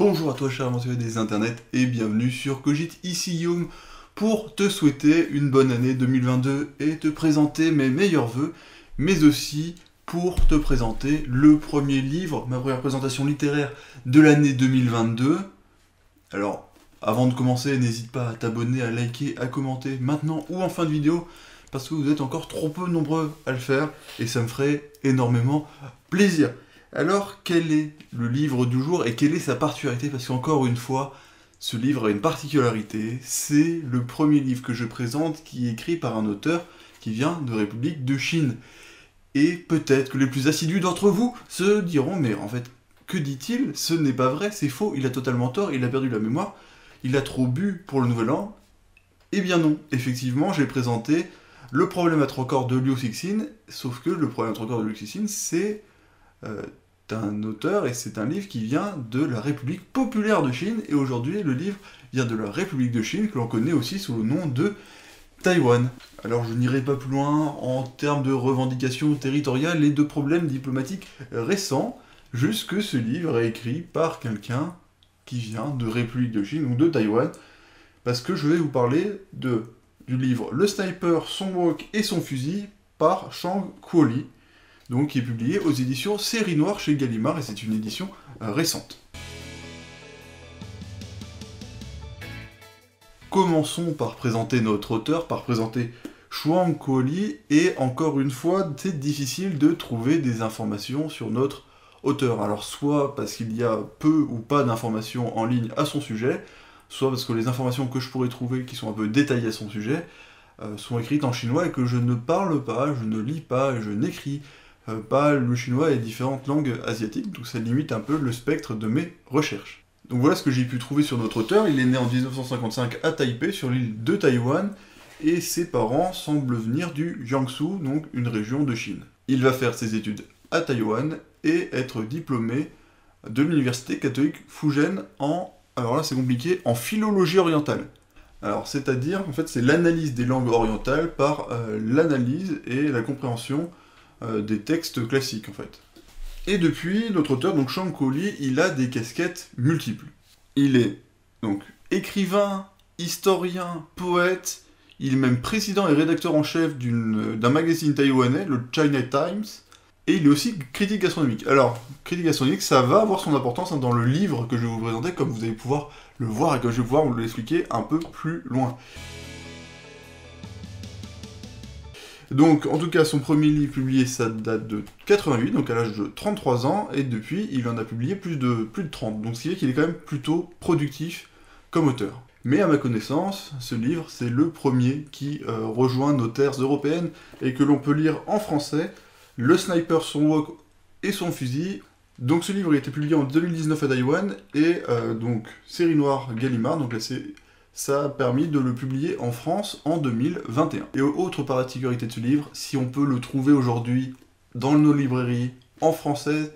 Bonjour à toi cher aventurier des internets et bienvenue sur Cogite, ici Guillaume pour te souhaiter une bonne année 2022 et te présenter mes meilleurs vœux, mais aussi pour te présenter le premier livre, ma première présentation littéraire de l'année 2022. Alors, avant de commencer, n'hésite pas à t'abonner, à liker, à commenter maintenant ou en fin de vidéo, parce que vous êtes encore trop peu nombreux à le faire et ça me ferait énormément plaisir. Alors, quel est le livre du jour et quelle est sa particularité? Parce qu'encore une fois, ce livre a une particularité, c'est le premier livre que je présente qui est écrit par un auteur qui vient de République de Chine. Et peut-être que les plus assidus d'entre vous se diront, mais en fait, que dit-il? Ce n'est pas vrai, c'est faux, il a totalement tort, il a perdu la mémoire, il a trop bu pour le nouvel an. Eh bien non, effectivement, j'ai présenté le problème à trois corps de Liu Cixin, sauf que le problème à trois corps de Liu Cixin, c'est un auteur et c'est un livre qui vient de la République populaire de Chine, et aujourd'hui le livre vient de la République de Chine, que l'on connaît aussi sous le nom de Taïwan. Alors je n'irai pas plus loin en termes de revendications territoriales et de problèmes diplomatiques récents, juste que ce livre est écrit par quelqu'un qui vient de République de Chine, ou de Taïwan, parce que je vais vous parler du livre Le Sniper, son wok et son fusil par Shang Kuoli, donc qui est publié aux éditions Série Noire chez Gallimard, et c'est une édition récente. Commençons par présenter notre auteur, par présenter Shang Kuoli, et encore une fois, c'est difficile de trouver des informations sur notre auteur. Alors soit parce qu'il y a peu ou pas d'informations en ligne à son sujet, soit parce que les informations que je pourrais trouver, qui sont un peu détaillées à son sujet, sont écrites en chinois et que je ne parle pas, je ne lis pas, je n'écris pas le chinois et différentes langues asiatiques, donc ça limite un peu le spectre de mes recherches. Donc voilà ce que j'ai pu trouver sur notre auteur. Il est né en 1955 à Taipei, sur l'île de Taïwan, et ses parents semblent venir du Jiangsu, donc une région de Chine. Il va faire ses études à Taïwan et être diplômé de l'université catholique Fujian en, alors là c'est compliqué, en philologie orientale. Alors c'est-à-dire, en fait, c'est l'analyse des langues orientales par l'analyse et la compréhension des textes classiques, en fait. Et depuis, notre auteur, donc Shang Kuoli, il a des casquettes multiples. Il est donc écrivain, historien, poète, il est même président et rédacteur en chef d'un magazine taïwanais, le China Times, et il est aussi critique gastronomique. Alors, critique gastronomique, ça va avoir son importance dans le livre que je vais vous présenter, comme vous allez pouvoir le voir et que je vais pouvoir vous l'expliquer un peu plus loin. Donc, en tout cas, son premier livre publié, ça date de 88, donc à l'âge de 33 ans, et depuis, il en a publié plus de 30, donc ce qui fait qu'il est quand même plutôt productif comme auteur. Mais à ma connaissance, ce livre, c'est le premier qui rejoint nos terres européennes, et que l'on peut lire en français, Le Sniper, son wok et son fusil. Donc ce livre a été publié en 2019 à Taïwan, et donc Série Noire Gallimard, donc là ça a permis de le publier en France en 2021. Et autre particularité de ce livre, si on peut le trouver aujourd'hui dans nos librairies en français,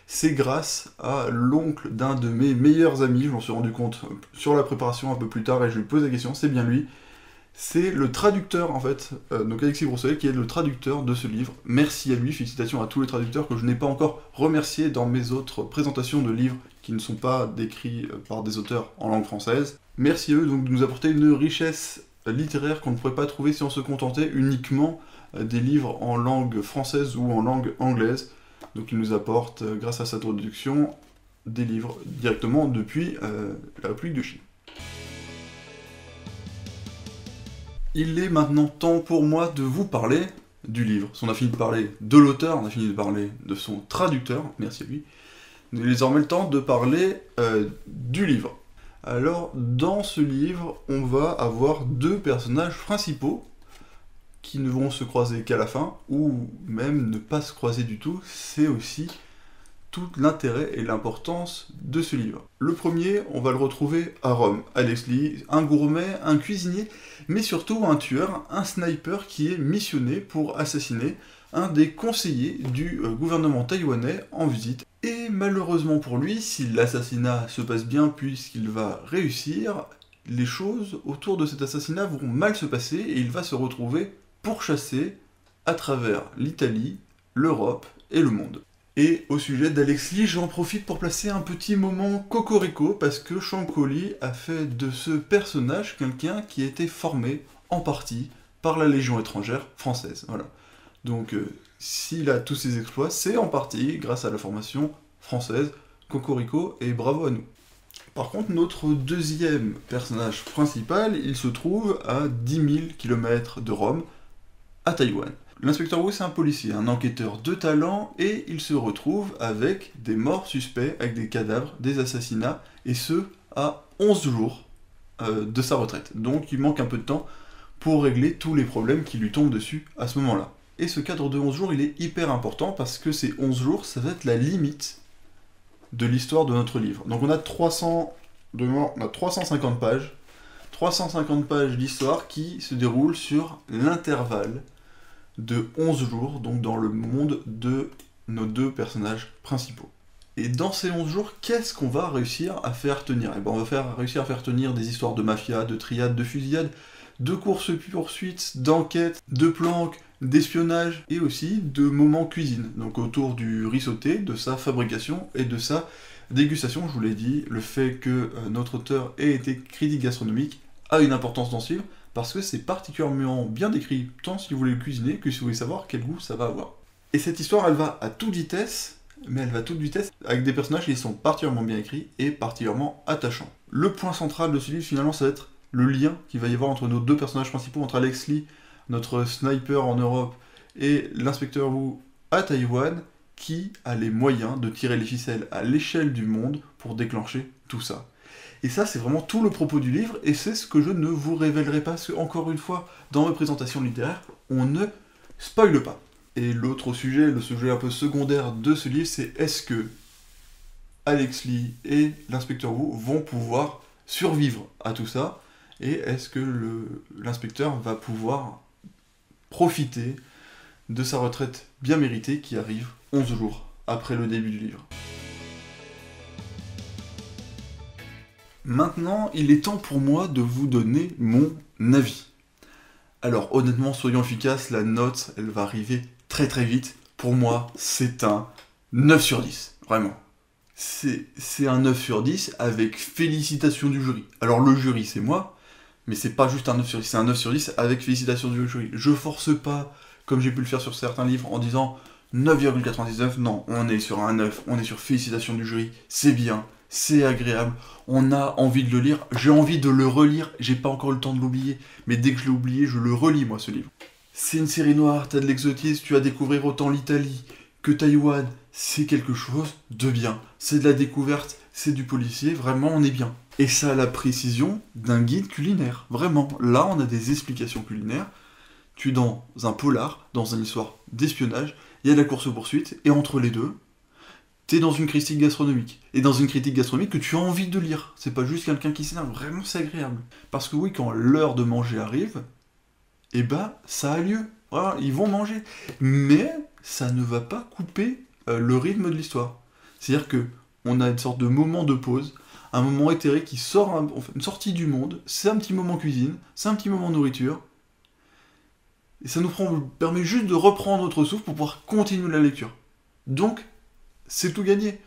c'est grâce à l'oncle d'un de mes meilleurs amis, je m'en suis rendu compte sur la préparation un peu plus tard et je lui pose la question, c'est bien lui. C'est le traducteur en fait, donc Alexis Brousselet, qui est le traducteur de ce livre. Merci à lui, félicitations à tous les traducteurs que je n'ai pas encore remerciés dans mes autres présentations de livres qui ne sont pas décrits par des auteurs en langue française. Merci à eux donc de nous apporter une richesse littéraire qu'on ne pourrait pas trouver si on se contentait uniquement des livres en langue française ou en langue anglaise. Donc ils nous apportent, grâce à sa traduction, des livres directement depuis la République de Chine. Il est maintenant temps pour moi de vous parler du livre. On a fini de parler de l'auteur, on a fini de parler de son traducteur, merci à lui. Il est désormais le temps de parler du livre. Alors, dans ce livre, on va avoir deux personnages principaux qui ne vont se croiser qu'à la fin, ou même ne pas se croiser du tout. C'est aussi tout l'intérêt et l'importance de ce livre. Le premier, on va le retrouver à Rome. Alex Lee, un gourmet, un cuisinier, mais surtout un tueur, un sniper qui est missionné pour assassiner un des conseillers du gouvernement taïwanais en visite. Et malheureusement pour lui, si l'assassinat se passe bien puisqu'il va réussir, les choses autour de cet assassinat vont mal se passer et il va se retrouver pourchassé à travers l'Italie, l'Europe et le monde. Et au sujet d'Alex Lee, j'en profite pour placer un petit moment cocorico, parce que Sean Colley a fait de ce personnage quelqu'un qui a été formé en partie par la Légion étrangère française. Voilà. Donc s'il a tous ses exploits, c'est en partie grâce à la formation française, cocorico, et bravo à nous. Par contre, notre deuxième personnage principal, il se trouve à 10 000 km de Rome, à Taïwan. L'inspecteur Wu, c'est un policier, un enquêteur de talent, et il se retrouve avec des morts suspects, avec des cadavres, des assassinats, et ce, à 11 jours de sa retraite. Donc il manque un peu de temps pour régler tous les problèmes qui lui tombent dessus à ce moment-là. Et ce cadre de 11 jours, il est hyper important, parce que ces 11 jours, ça va être la limite de l'histoire de notre livre. Donc on a 350 pages, 350 pages d'histoire qui se déroulent sur l'intervalle de 11 jours, donc dans le monde de nos deux personnages principaux. Et dans ces 11 jours, qu'est-ce qu'on va réussir à faire tenir? Eh ben, on va réussir à faire tenir des histoires de mafia, de triade, de fusillade, de courses-poursuites, d'enquêtes, de planques, d'espionnage, et aussi de moments cuisine, donc autour du riz sauté, de sa fabrication et de sa dégustation. Je vous l'ai dit, le fait que notre auteur ait été critique gastronomique a une importance dans ce livre, parce que c'est particulièrement bien décrit, tant si vous voulez le cuisiner, que si vous voulez savoir quel goût ça va avoir. Et cette histoire, elle va à toute vitesse, mais elle va à toute vitesse, avec des personnages qui sont particulièrement bien écrits et particulièrement attachants. Le point central de ce livre, finalement, ça va être le lien qu'il va y avoir entre nos deux personnages principaux, entre Alex Lee, notre sniper en Europe, et l'inspecteur Wu à Taïwan, qui a les moyens de tirer les ficelles à l'échelle du monde pour déclencher tout ça. Et ça, c'est vraiment tout le propos du livre, et c'est ce que je ne vous révélerai pas, parce que, encore une fois, dans mes présentations littéraires, on ne spoile pas. Et l'autre sujet, le sujet un peu secondaire de ce livre, c'est est-ce que Alex Lee et l'inspecteur Wu vont pouvoir survivre à tout ça, et est-ce que l'inspecteur va pouvoir profiter de sa retraite bien méritée qui arrive 11 jours après le début du livre. Maintenant, il est temps pour moi de vous donner mon avis. Alors honnêtement, soyons efficaces, la note, elle va arriver très très vite. Pour moi, c'est un 9 sur 10, vraiment. C'est un 9 sur 10 avec félicitations du jury. Alors le jury, c'est moi, mais c'est pas juste un 9 sur 10, c'est un 9 sur 10 avec félicitations du jury. Je force pas, comme j'ai pu le faire sur certains livres, en disant 9,99, non, on est sur un 9, on est sur félicitations du jury, c'est bien, c'est agréable, on a envie de le lire, j'ai envie de le relire, j'ai pas encore eu le temps de l'oublier, mais dès que je l'ai oublié, je le relis moi ce livre. C'est une série noire, t'as de l'exotisme, tu vas découvrir autant l'Italie que Taïwan, c'est quelque chose de bien, c'est de la découverte, c'est du policier, vraiment on est bien. Et ça a la précision d'un guide culinaire, vraiment, là on a des explications culinaires, tu es dans un polar, dans une histoire d'espionnage, il y a la course-poursuite, et entre les deux, t'es dans une critique gastronomique. Et dans une critique gastronomique que tu as envie de lire. C'est pas juste quelqu'un qui s'énerve, vraiment c'est agréable. Parce que oui, quand l'heure de manger arrive, eh ben, ça a lieu. Voilà, ils vont manger. Mais ça ne va pas couper le rythme de l'histoire. C'est-à-dire que on a une sorte de moment de pause, un moment éthéré qui sort, une sortie du monde, c'est un petit moment cuisine, c'est un petit moment nourriture, et ça nous permet juste de reprendre notre souffle pour pouvoir continuer la lecture. Donc, c'est tout gagné.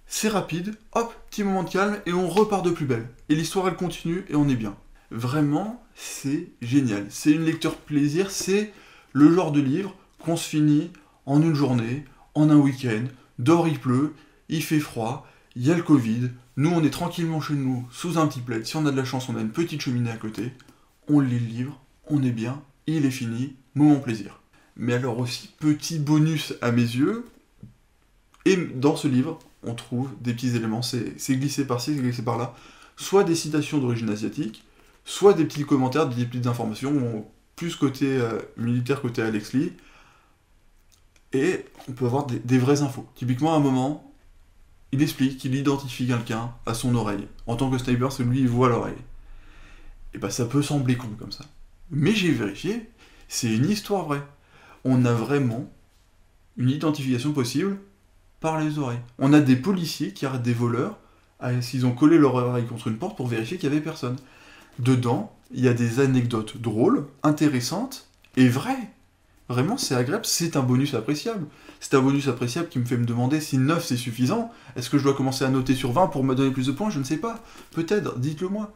C'est rapide, hop, petit moment de calme, et on repart de plus belle. Et l'histoire, elle continue, et on est bien. Vraiment, c'est génial. C'est une lecture plaisir, c'est le genre de livre qu'on se finit en une journée, en un week-end, dehors il pleut, il fait froid, il y a le Covid, nous on est tranquillement chez nous, sous un petit plaid, si on a de la chance, on a une petite cheminée à côté, on lit le livre, on est bien, il est fini, moment plaisir. Mais alors aussi, petit bonus à mes yeux, et dans ce livre, on trouve des petits éléments, c'est glissé par-ci, c'est glissé par-là, soit des citations d'origine asiatique, soit des petits commentaires, des petites informations, plus côté militaire, côté Alex Lee, et on peut avoir des vraies infos. Typiquement, à un moment, il explique qu'il identifie quelqu'un à son oreille. En tant que sniper, c'est lui, il voit l'oreille. Et bah ça peut sembler con comme ça. Mais j'ai vérifié, c'est une histoire vraie. On a vraiment une identification possible par les oreilles. On a des policiers qui arrêtent des voleurs, s'ils ont collé leur oreille contre une porte pour vérifier qu'il n'y avait personne. Dedans, il y a des anecdotes drôles, intéressantes et vraies. Vraiment, c'est agréable, c'est un bonus appréciable. C'est un bonus appréciable qui me fait me demander si 9 c'est suffisant. Est-ce que je dois commencer à noter sur 20 pour me donner plus de points? Je ne sais pas. Peut-être, dites-le moi.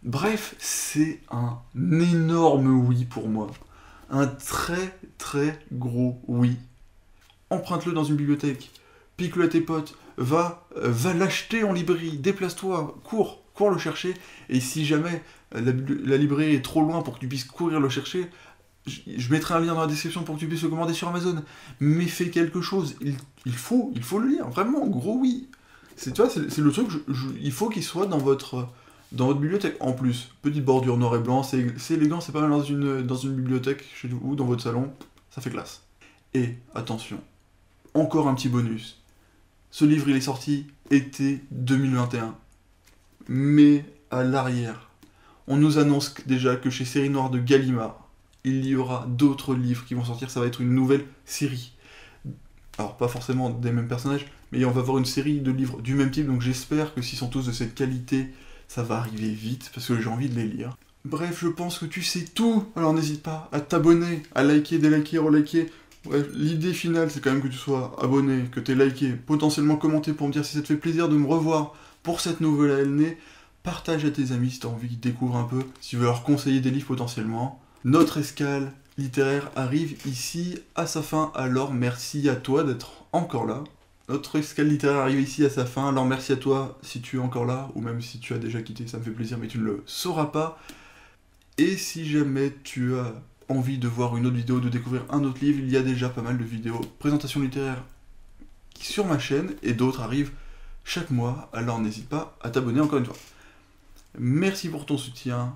Bref, c'est un énorme oui pour moi. Un très très gros oui. Emprunte-le dans une bibliothèque, pique-le à tes potes, va l'acheter en librairie, déplace-toi, cours le chercher, et si jamais la librairie est trop loin pour que tu puisses courir le chercher, je mettrai un lien dans la description pour que tu puisses le commander sur Amazon. Mais fais quelque chose, il faut le lire, vraiment, gros oui. Tu vois, c'est le truc, il faut qu'il soit dans votre bibliothèque. En plus, petite bordure noir et blanc, c'est élégant, c'est pas mal dans une bibliothèque chez vous, dans votre salon, ça fait classe. Et attention, encore un petit bonus. Ce livre, il est sorti été 2021. Mais à l'arrière, on nous annonce déjà que chez Série Noire de Gallimard, il y aura d'autres livres qui vont sortir, ça va être une nouvelle série. Alors pas forcément des mêmes personnages, mais on va avoir une série de livres du même type, donc j'espère que s'ils sont tous de cette qualité, ça va arriver vite, parce que j'ai envie de les lire. Bref, je pense que tu sais tout, alors n'hésite pas à t'abonner, à liker, déliker, reliker. Bref, l'idée finale, c'est quand même que tu sois abonné, que tu aies liké, potentiellement commenté pour me dire si ça te fait plaisir de me revoir pour cette nouvelle année. Partage à tes amis si tu as envie qu'ils découvrent un peu, si tu veux leur conseiller des livres potentiellement. Notre escale littéraire arrive ici à sa fin, alors merci à toi d'être encore là. Notre escale littéraire arrive ici à sa fin, alors merci à toi si tu es encore là, ou même si tu as déjà quitté, ça me fait plaisir, mais tu ne le sauras pas. Et si jamais tu as envie de voir une autre vidéo, de découvrir un autre livre, il y a déjà pas mal de vidéos présentations littéraires sur ma chaîne, et d'autres arrivent chaque mois, alors n'hésite pas à t'abonner encore une fois. Merci pour ton soutien,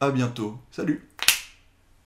à bientôt, salut!